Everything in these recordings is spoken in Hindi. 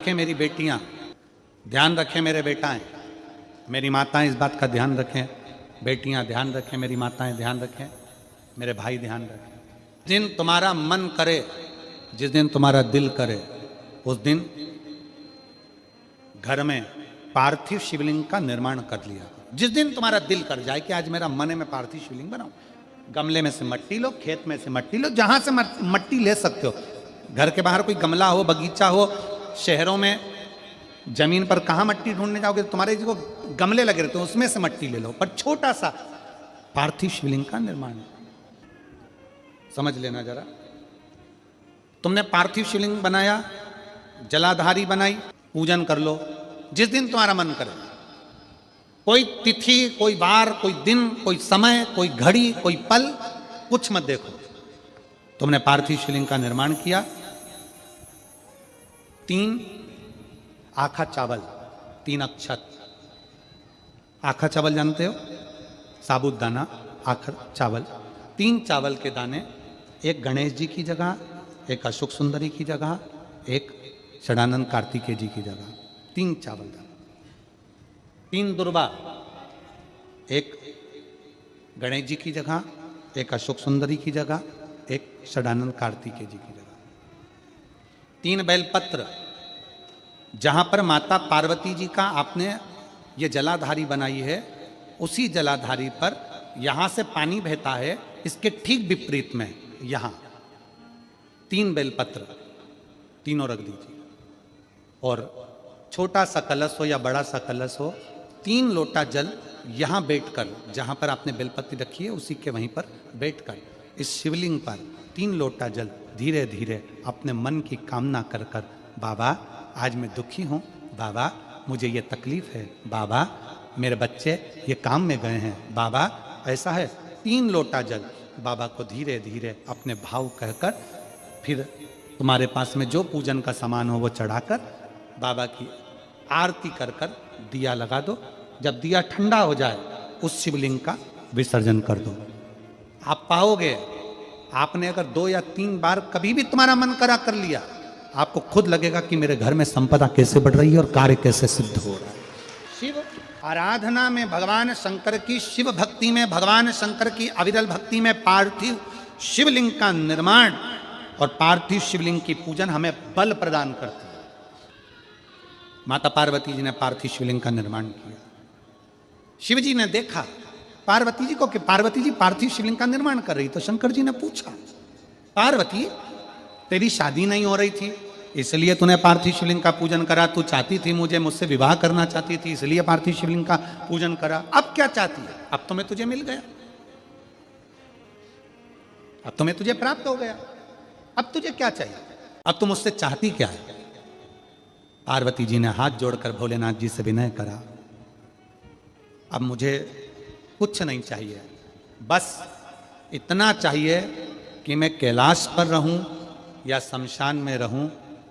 रखें मेरी बेटियां, ध्यान रखें मेरे बेटाएं, मेरी माताएं इस बात का ध्यान रखें, बेटियां ध्यान रखें, मेरी माताएं ध्यान रखें, मेरे भाई ध्यान रखें। जिस दिन तुम्हारा मन करे, जिस दिन तुम्हारा दिल करे, उस दिन घर में पार्थिव शिवलिंग का निर्माण कर लिया। जिस दिन तुम्हारा दिल कर जाए कि आज मेरा मन है मैं पार्थिव शिवलिंग बनाऊं, गमले में से मट्टी लो, खेत में से मट्टी लो, जहां से मट्टी ले सकते हो। घर के बाहर कोई गमला हो, बगीचा हो, शहरों में जमीन पर कहां मट्टी ढूंढने जाओगे, तुम्हारे जो गमले लगे रहते हैं उसमें से मट्टी ले लो, पर छोटा सा पार्थिव शिवलिंग का निर्माण समझ लेना जरा। तुमने पार्थिव शिवलिंग बनाया, जलाधारी बनाई, पूजन कर लो जिस दिन तुम्हारा मन करे। कोई तिथि, कोई वार, कोई दिन, कोई समय, कोई घड़ी, कोई पल, कुछ मत देखो। तुमने पार्थिव शिवलिंग का निर्माण किया। 3 आखा चावल, 3 अक्षत। आखा चावल जानते हो, साबुत दाना, आखा चावल। 3 चावल के दाने, एक गणेश जी की जगह, एक अशोक सुंदरी की जगह, एक षडानंद कार्तिकेय जी की जगह। 3 चावल दाने। 3 दुर्वा, एक गणेश जी की जगह, एक अशोक सुंदरी की जगह, एक षडानंद कार्तिकेय जी की जगह। 3 बेलपत्र, जहां पर माता पार्वती जी का आपने ये जलाधारी बनाई है, उसी जलाधारी पर यहां से पानी बहता है, इसके ठीक विपरीत में यहां 3 बेलपत्र, तीनों रख दीजिए। और छोटा सा कलश हो या बड़ा सा कलश हो, 3 लोटा जल यहां बैठकर, जहां पर आपने बेलपत्ती रखी है उसी के वहीं पर बैठकर इस शिवलिंग पर 3 लोटा जल धीरे धीरे अपने मन की कामना कर कर, बाबा आज मैं दुखी हूं, बाबा मुझे ये तकलीफ है, बाबा मेरे बच्चे ये काम में गए हैं, बाबा ऐसा है। 3 लोटा जल बाबा को धीरे धीरे अपने भाव कहकर, फिर तुम्हारे पास में जो पूजन का सामान हो वो चढ़ाकर बाबा की आरती कर कर दिया लगा दो। जब दिया ठंडा हो जाए उस शिवलिंग का विसर्जन कर दो। आप पाओगे, आपने अगर 2 या 3 बार कभी भी तुम्हारा मन करा कर लिया, आपको खुद लगेगा कि मेरे घर में संपदा कैसे बढ़ रही है और कार्य कैसे सिद्ध हो रहा है। शिव आराधना में भगवान शंकर की, शिव भक्ति में भगवान शंकर की अविरल भक्ति में पार्थिव शिवलिंग का निर्माण और पार्थिव शिवलिंग की पूजन हमें बल प्रदान करती है। माता पार्वती जी ने पार्थिव शिवलिंग का निर्माण किया। शिव जी ने देखा पार्वती जी को कि पार्वती जी पार्थिव शिवलिंग का निर्माण कर रही, तो शंकर जी ने पूछा, पार्वती तेरी शादी नहीं हो रही थी इसलिए तूने पार्थिव शिवलिंग का पूजन करा, तू चाहती थी मुझे, मुझसे विवाह करना चाहती थी इसलिए पार्थिव शिवलिंग का पूजन करा, अब क्या चाहती है? अब तो मैं तुझे मिल गया, अब तो मैं तुझे प्राप्त हो गया, अब तुझे क्या चाहिए, अब तुम मुझसे चाहती क्या है? पार्वती जी ने हाथ जोड़कर भोलेनाथ जी से विनय करा, अब मुझे कुछ नहीं चाहिए, बस इतना चाहिए कि मैं कैलाश पर रहूं या शमशान में रहूं,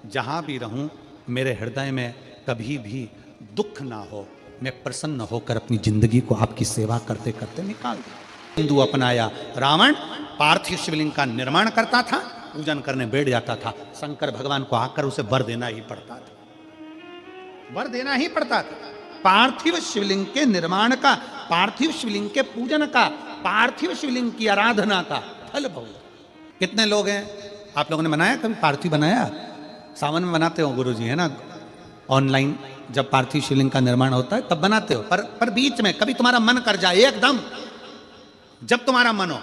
जहां भी रहूं मेरे हृदय में कभी भी दुख ना हो, मैं प्रसन्न होकर अपनी जिंदगी को आपकी सेवा करते करते निकाल दूं। हिंदू अपनाया, रावण पार्थिव शिवलिंग का निर्माण करता था, पूजन करने बैठ जाता था, शंकर भगवान को आकर उसे वर देना ही पड़ता था, वर देना ही पड़ता था। पार्थिव शिवलिंग के निर्माण का, पार्थिव शिवलिंग के पूजन का, पार्थिव शिवलिंग की आराधना का फल बहुत। कितने लोग हैं, आप लोगों ने बनाया कभी पार्थिव? बनाया, सावन में बनाते हो गुरुजी, है ना, ऑनलाइन जब पार्थिव शिवलिंग का निर्माण होता है तब बनाते हो, पर बीच में कभी तुम्हारा मन कर जाए एकदम, जब तुम्हारा मन हो।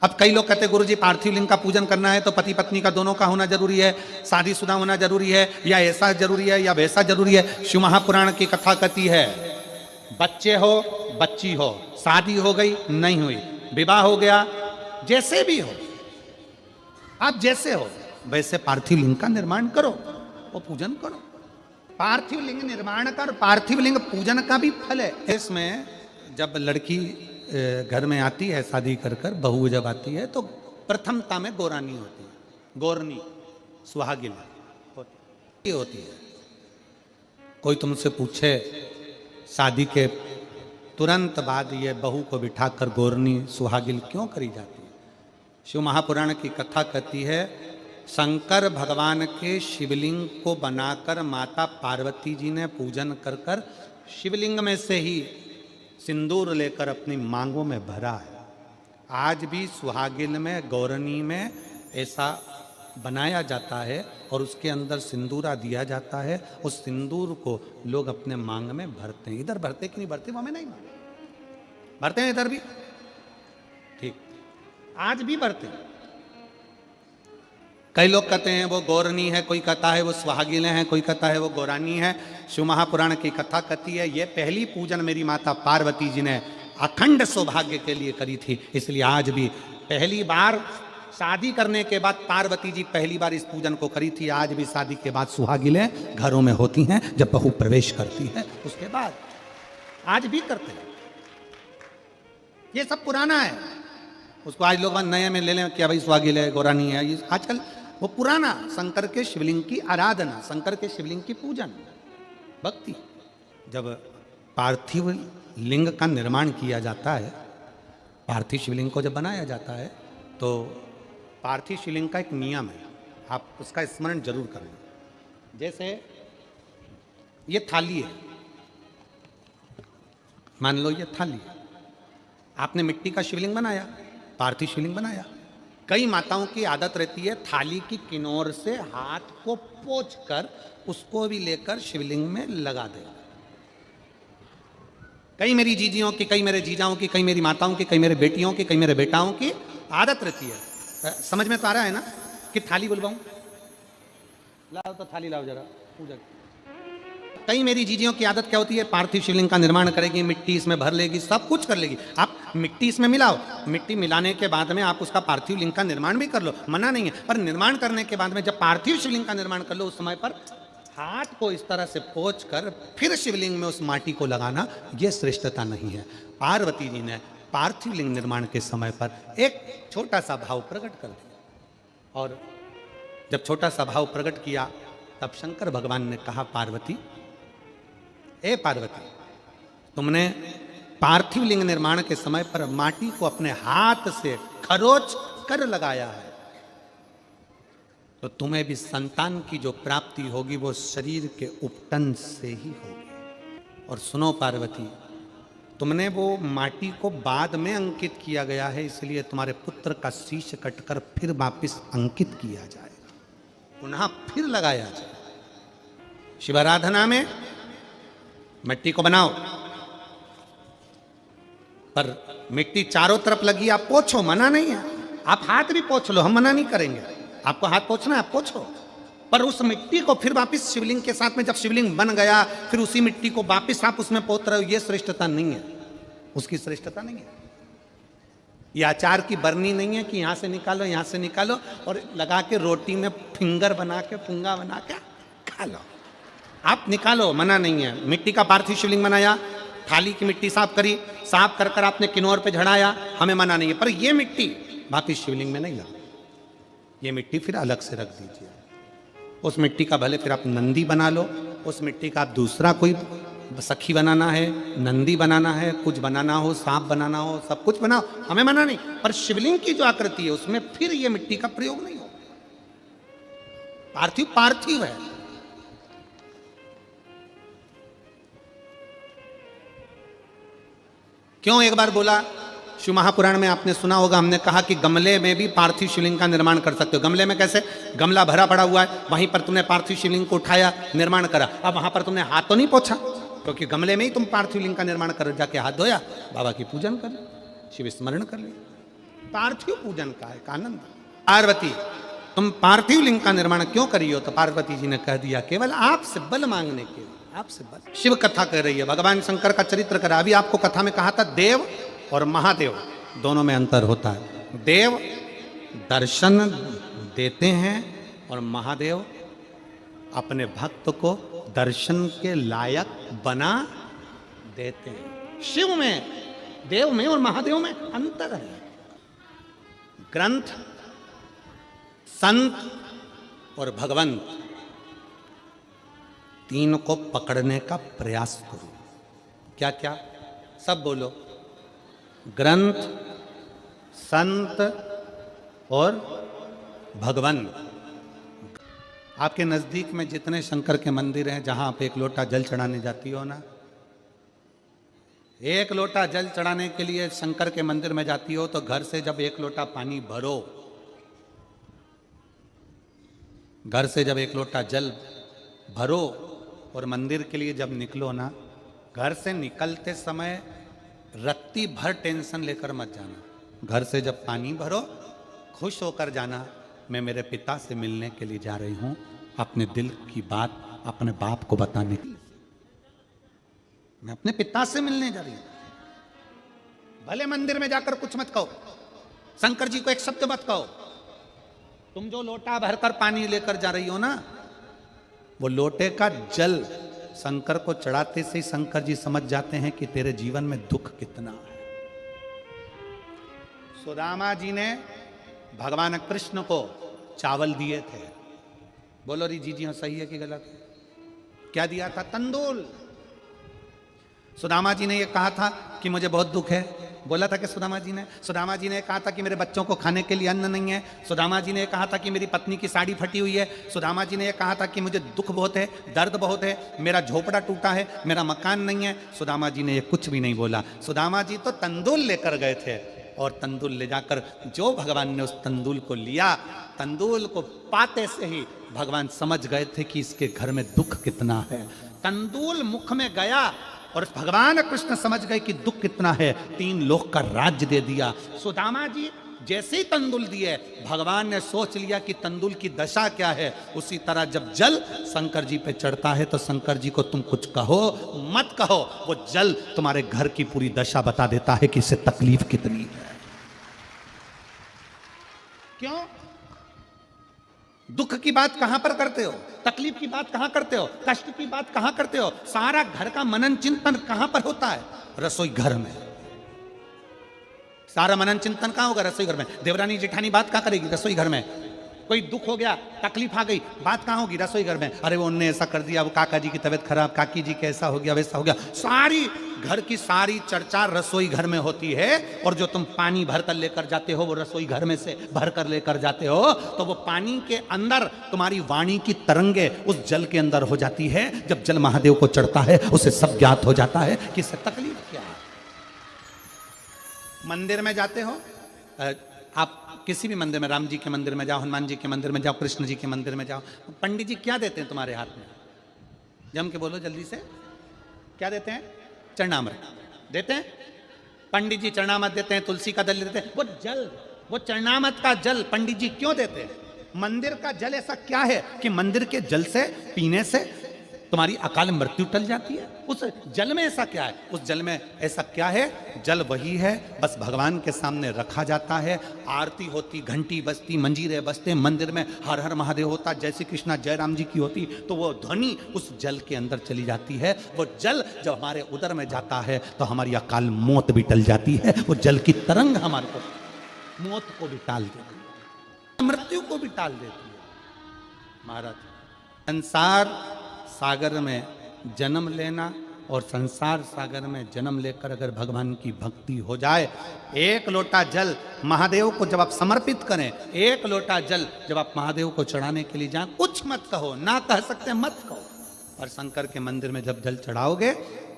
अब कई लोग कहते हैं गुरुजी पार्थिव लिंग का पूजन करना है तो पति पत्नी का दोनों का होना जरूरी है, शादीशुदा होना जरूरी है, या ऐसा जरूरी है या वैसा जरूरी है। शिव महापुराण की कथा कहती है, बच्चे हो बच्ची हो, शादी हो गई नहीं हुई, विवाह हो गया, जैसे भी हो, आप जैसे हो वैसे पार्थिव लिंग का निर्माण करो, वो पूजन करो। पार्थिव लिंग निर्माण कर, पार्थिव लिंग पूजन का भी फल है। इसमें जब लड़की घर में आती है शादी कर कर, बहू जब आती है तो प्रथमता में गोरानी होती है, गोरनी सुहागिन होती है। कोई तुमसे पूछे शादी के तुरंत बाद ये बहू को बिठाकर गोरनी सुहागिन क्यों करी जाती है? शिव महापुराण की कथा कहती है, शंकर भगवान के शिवलिंग को बनाकर माता पार्वती जी ने पूजन कर कर शिवलिंग में से ही सिंदूर लेकर अपनी मांगों में भरा है। आज भी सुहागिन में, गौरनी में ऐसा बनाया जाता है और उसके अंदर सिंदूरा दिया जाता है। उस सिंदूर को लोग अपने मांग में भरते हैं। इधर भरते कि नहीं भरते वो हमें नहीं मालूम, भरते हैं इधर भी, ठीक, आज भी भरते हैं। कई लोग कहते हैं वो गौरनी है, कोई कहता है वो सुहागिन है, कोई कहता है वो गौरानी है। शिव महापुराण की कथा कहती है ये पहली पूजन मेरी माता पार्वती जी ने अखंड सौभाग्य के लिए करी थी, इसलिए आज भी पहली बार शादी करने के बाद पार्वती जी पहली बार इस पूजन को करी थी। आज भी शादी के बाद सुहागिनें घरों में होती हैं, जब बहू प्रवेश करती है उसके बाद आज भी करते हैं। ये सब पुराना है, उसको आज लोग नए में ले लें क्या भाई सुहागिन है, गौरानी है। ये आजकल वो पुराना शंकर के शिवलिंग की आराधना, शंकर के शिवलिंग की पूजन, भक्ति। जब पार्थिव लिंग का निर्माण किया जाता है, पार्थिव शिवलिंग को जब बनाया जाता है तो पार्थिव शिवलिंग का एक नियम है, आप उसका स्मरण जरूर करना। जैसे ये थाली है, मान लो ये थाली है, आपने मिट्टी का शिवलिंग बनाया, पार्थिव शिवलिंग बनाया। कई माताओं की आदत रहती है थाली की किनार से हाथ को पोंछकर उसको भी लेकर शिवलिंग में लगा देगा। कई मेरी जीजियों की, कई मेरे जीजाओं की, कई मेरी माताओं की, कई मेरे बेटियों की, कई मेरे बेटाओं की आदत रहती है। समझ में तो आ रहा है ना कि थाली बुलवाऊं? लाओ तो थाली लाओ जरा पूजा। कई मेरी जीजियों की आदत क्या होती है, पार्थिव शिवलिंग का निर्माण करेगी, मिट्टी इसमें भर लेगी, सब कुछ कर लेगी। आप मिट्टी इसमें मिलाओ, मिट्टी मिलाने के बाद में आप उसका पार्थिव लिंग का निर्माण भी कर लो, मना नहीं है। पर निर्माण करने के बाद में जब पार्थिव शिवलिंग का निर्माण कर लो, उस समय पर हाथ को इस तरह से पोंछ कर फिर शिवलिंग में उस माटी को लगाना, यह श्रेष्ठता नहीं है। पार्वती जी ने पार्थिव लिंग निर्माण के समय पर एक छोटा सा भाव प्रकट कर दिया, और जब छोटा सा भाव प्रकट किया तब शंकर भगवान ने कहा, पार्वती, ए पार्वती, तुमने पार्थिव लिंग निर्माण के समय पर माटी को अपने हाथ से खरोच कर लगाया है, तो तुम्हें भी संतान की जो प्राप्ति होगी वो शरीर के उपटन से ही होगी। और सुनो पार्वती, तुमने वो माटी को बाद में अंकित किया गया है, इसलिए तुम्हारे पुत्र का शीश कटकर फिर वापिस अंकित किया जाएगा, पुनः फिर लगाया जाए। शिवाराधना में मिट्टी को बनाओ, पर मिट्टी चारों तरफ लगी, आप पोंछो, मना नहीं है। आप हाथ भी पोंछ लो, हम मना नहीं करेंगे। आपको हाथ पोंछना है आप पोंछो, पर उस मिट्टी को फिर वापिस शिवलिंग के साथ में, जब शिवलिंग बन गया फिर उसी मिट्टी को वापिस आप उसमें पोत रहे हो, ये श्रेष्ठता नहीं है, उसकी श्रेष्ठता नहीं है। ये आचार की बरनी नहीं है कि यहां से निकालो, यहां से निकालो और लगा के रोटी में फिंगर बना के, पुंगा बना के खा लो। आप निकालो, मना नहीं है। मिट्टी का पार्थिव शिवलिंग बनाया, थाली की मिट्टी साफ करी, साफ कर कर आपने किन्नौर पे झड़ाया, हमें मना नहीं है। पर ये मिट्टी वापिस शिवलिंग में नहीं लगा, ये मिट्टी फिर अलग से रख दीजिए। उस मिट्टी का भले फिर आप नंदी बना लो, उस मिट्टी का आप दूसरा कोई सखी बनाना है, नंदी बनाना है, कुछ बनाना हो, सांप बनाना हो, सब कुछ बनाओ, हमें मना नहीं। पर शिवलिंग की जो आकृति है उसमें फिर ये मिट्टी का प्रयोग नहीं हो। पार्थिव पार्थिव है। क्यों एक बार बोला, शिव महापुराण में आपने सुना होगा, हमने कहा कि गमले में भी पार्थिव शिवलिंग का निर्माण कर सकते हो। गमले में कैसे? गमला भरा पड़ा हुआ है, वहीं पर तुमने पार्थिव शिवलिंग को उठाया, निर्माण करा। अब वहां पर तुमने हाथ तो नहीं पोंछा, क्योंकि गमले में ही तुम पार्थिव लिंग का निर्माण कर, जाके हाथ धोया, बाबा की पूजन कर, शिव स्मरण कर लिया। पार्थिव पूजन का एक आनंद। पार्वती, तुम पार्थिव लिंग का निर्माण क्यों करी हो? तो पार्वती जी ने कह दिया, केवल आपसे बल मांगने के लिए, आपसे बल। शिव कथा कर रही है, भगवान शंकर का चरित्र करा। अभी आपको कथा में कहा था देव और महादेव दोनों में अंतर होता है। देव दर्शन देते हैं और महादेव अपने भक्त को दर्शन के लायक बना देते हैं। शिव में, देव में और महादेव में अंतर है। ग्रंथ, संत और भगवंत, तीन को पकड़ने का प्रयास करो। क्या क्या? सब बोलो। ग्रंथ, संत और भगवंत, आपके नजदीक में जितने शंकर के मंदिर हैं, जहां आप एक लोटा जल चढ़ाने जाती हो ना, एक लोटा जल चढ़ाने के लिए शंकर के मंदिर में जाती हो, तो घर से जब एक लोटा पानी भरो, घर से जब एक लोटा जल भरो और मंदिर के लिए जब निकलो ना, घर से निकलते समय रत्ती भर टेंशन लेकर मत जाना। घर से जब पानी भरो, खुश होकर जाना, मैं मेरे पिता से मिलने के लिए जा रही हूं, अपने दिल की बात अपने बाप को बताने के लिए। मैं अपने पिता से मिलने जा रही हूं। भले मंदिर में जाकर कुछ मत कहो, शंकर जी को एक शब्द मत कहो। तुम जो लोटा भरकर पानी लेकर जा रही हो ना, वो लोटे का जल शंकर को चढ़ाते से ही शंकर जी समझ जाते हैं कि तेरे जीवन में दुख कितना है। सुदामा जी ने भगवान कृष्ण को चावल दिए थे। बोलो री जी हाँ, सही है कि गलत? क्या दिया था? तंदूल। सुदामा जी ने यह कहा था कि मुझे बहुत दुख है। बोला था कि सुदामा जी ने कहा था कि मेरे बच्चों को खाने के लिए अन्न नहीं है। सुदामा जी ने कहा था कि मेरी पत्नी की साड़ी फटी हुई है। सुदामा जी ने कहा था कि मुझे दुख बहुत है, दर्द बहुत है, मेरा झोपड़ा टूटा है, मेरा मकान नहीं है। सुदामा जी ने ये कुछ भी नहीं बोला। सुदामा जी तो तंदूल लेकर गए थे, और तंदूल ले जाकर जो भगवान ने उस तंदूल को लिया, तंदूल को पाते से ही भगवान समझ गए थे कि इसके घर में दुख कितना है। तंदूल मुख में गया और भगवान कृष्ण समझ गए कि दुख कितना है, 3 लोक का राज्य दे दिया। सुदामा जी जैसे ही तंदूल दिए, भगवान ने सोच लिया कि तंदूल की दशा क्या है। उसी तरह जब जल शंकर जी पे चढ़ता है, तो शंकर जी को तुम कुछ कहो मत कहो, वो जल तुम्हारे घर की पूरी दशा बता देता है कि इससे तकलीफ कितनी है। क्यों? दुख की बात कहां पर करते हो, तकलीफ की बात कहां करते हो, कष्ट की बात कहां करते हो? सारा घर का मनन चिंतन कहां पर होता है? रसोई घर में। सारा मनन चिंतन कहां होगा? रसोई घर में। देवरानी जेठानी बात कहां करेगी? रसोई घर में। कोई दुख हो गया, तकलीफ आ गई, बात कहां होगी? रसोई घर में। अरे वो उनने ऐसा कर दिया, वो काका जी की तबीयत खराब, काकी जी कैसा हो गया, वैसा हो गया। सारी घर की सारी चर्चा रसोई घर में होती है। और जो तुम पानी भरकर लेकर जाते हो, वो रसोई घर में से भरकर लेकर जाते हो, तो वो पानी के अंदर तुम्हारी वाणी की तरंगे उस जल के अंदर हो जाती है। जब जल महादेव को चढ़ता है, उसे सब ज्ञात हो जाता है कि इससे तकलीफ क्या है। मंदिर में जाते हो आप, किसी भी मंदिर में, राम जी के मंदिर में जाओ, हनुमान जी के मंदिर में जाओ, कृष्ण जी के मंदिर में जाओ, पंडित जी क्या देते हैं तुम्हारे हाथ में? जम के बोलो जल्दी से, क्या देते हैं? चरणामृत देते हैं। पंडित जी चरणामृत देते हैं, तुलसी का दल देते हैं। वो जल, वो चरणामृत का जल पंडित जी क्यों देते हैं? मंदिर का जल ऐसा क्या है कि मंदिर के जल से पीने से तुम्हारी अकाल मृत्यु टल जाती है? उस जल में ऐसा क्या है? उस जल में ऐसा क्या है? जल वही है, बस भगवान के सामने रखा जाता है, आरती होती, घंटी बजती, मंजीरे बजते, मंदिर में हर हर महादेव होता, जय श्री कृष्णा जय राम जी की होती, तो वो ध्वनि उस जल के अंदर चली जाती है। वो जल जब हमारे उदर में जाता है, तो हमारी अकाल मौत भी टल जाती है। वो जल की तरंग हमारे को मौत को भी टाल देती है, मृत्यु को भी टाल देती है। महाराज, संसार सागर में जन्म लेना और संसार सागर में जन्म लेकर अगर भगवान की भक्ति हो जाए, एक लोटा जल महादेव को जब आप समर्पित करें, एक लोटा जल जब आप महादेव को चढ़ाने के लिए जाएं, कुछ मत कहो, ना कह सकते मत कहो। और शंकर के मंदिर में जब जल चढ़ाओगे,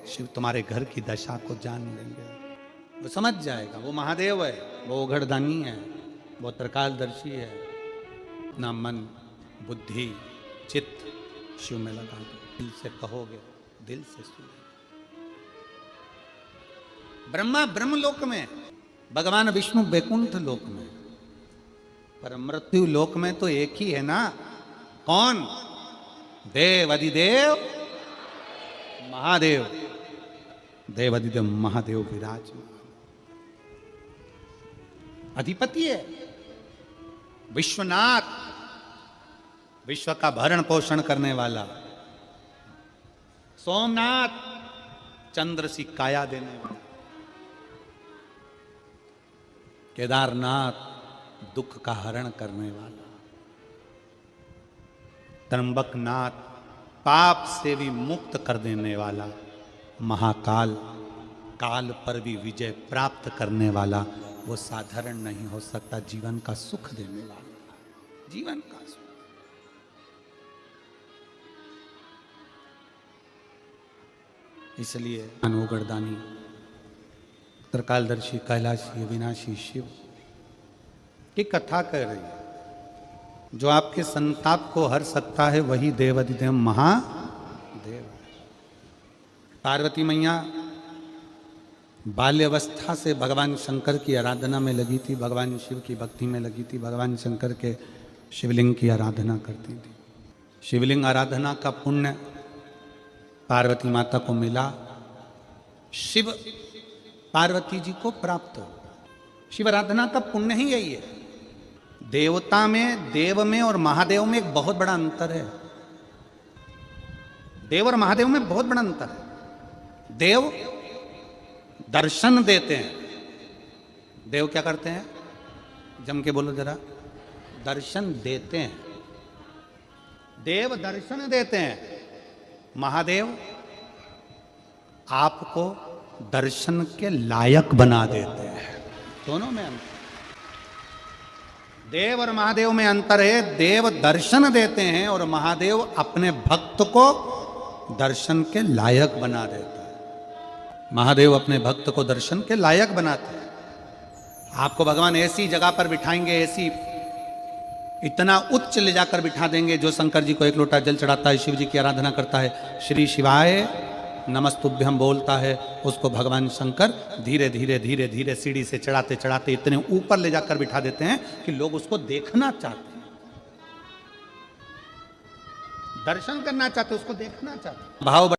शिव तुम्हारे घर की दशा को जान लेंगे, वो समझ जाएगा। वो महादेव है, वो उघड़दानी है, वो त्रिकालदर्शी है। अपना मन बुद्धि चित्त शिव में लगा दो, दिल से कहोगे, दिल से सुनोगे। ब्रह्मा ब्रह्मलोक में, भगवान विष्णु वैकुंठ लोक में, पर मृत्यु लोक में तो एक ही है ना। कौन? देव अधिदेव महादेव। देव अधिदेव महादेव विराजमान अधिपति है, विश्वनाथ, विश्व का भरण पोषण करने वाला। सोमनाथ, चंद्र सी काया देने वाला। केदारनाथ, दुख का हरण करने वाला। त्र्यंबकनाथ, पाप से भी मुक्त कर देने वाला। महाकाल, काल पर भी विजय प्राप्त करने वाला। वो साधारण नहीं हो सकता, जीवन का सुख देने वाला, जीवन का सुख। इसलिए अनोगरदानी त्रिकालदर्शी कैलाशी अविनाशी शिव की कथा कह रही है। जो आपके संताप को हर सकता है वही देवाधिदेव महादेव। पार्वती मैया बाल्यावस्था से भगवान शंकर की आराधना में लगी थी, भगवान शिव की भक्ति में लगी थी, भगवान शंकर के शिवलिंग की आराधना करती थी। शिवलिंग आराधना का पुण्य पार्वती माता को मिला, शिव पार्वती जी को प्राप्त हो। शिव आराधना का पुण्य ही यही है। देवता में, देव में और महादेव में एक बहुत बड़ा अंतर है। देव और महादेव में बहुत बड़ा अंतर है। देव दर्शन देते हैं। देव क्या करते हैं? जम के बोलो जरा। दर्शन देते हैं। देव दर्शन देते हैं। महादेव आपको दर्शन के लायक बना देते हैं। दोनों में अंतर। देव और महादेव में अंतर है। देव दर्शन देते हैं और महादेव अपने भक्त को दर्शन के लायक बना देता है। महादेव अपने भक्त को दर्शन के लायक बनाते हैं। आपको भगवान ऐसी जगह पर बिठाएंगे, ऐसी इतना उच्च ले जाकर बिठा देंगे। जो शंकर जी को एक लोटा जल चढ़ाता है, शिव जी की आराधना करता है, श्री शिवाय नमस्तुभ्यम बोलता है, उसको भगवान शंकर धीरे धीरे धीरे धीरे सीढ़ी से चढ़ाते चढ़ाते इतने ऊपर ले जाकर बिठा देते हैं कि लोग उसको देखना चाहते हैं, दर्शन करना चाहते, उसको देखना चाहते। भाव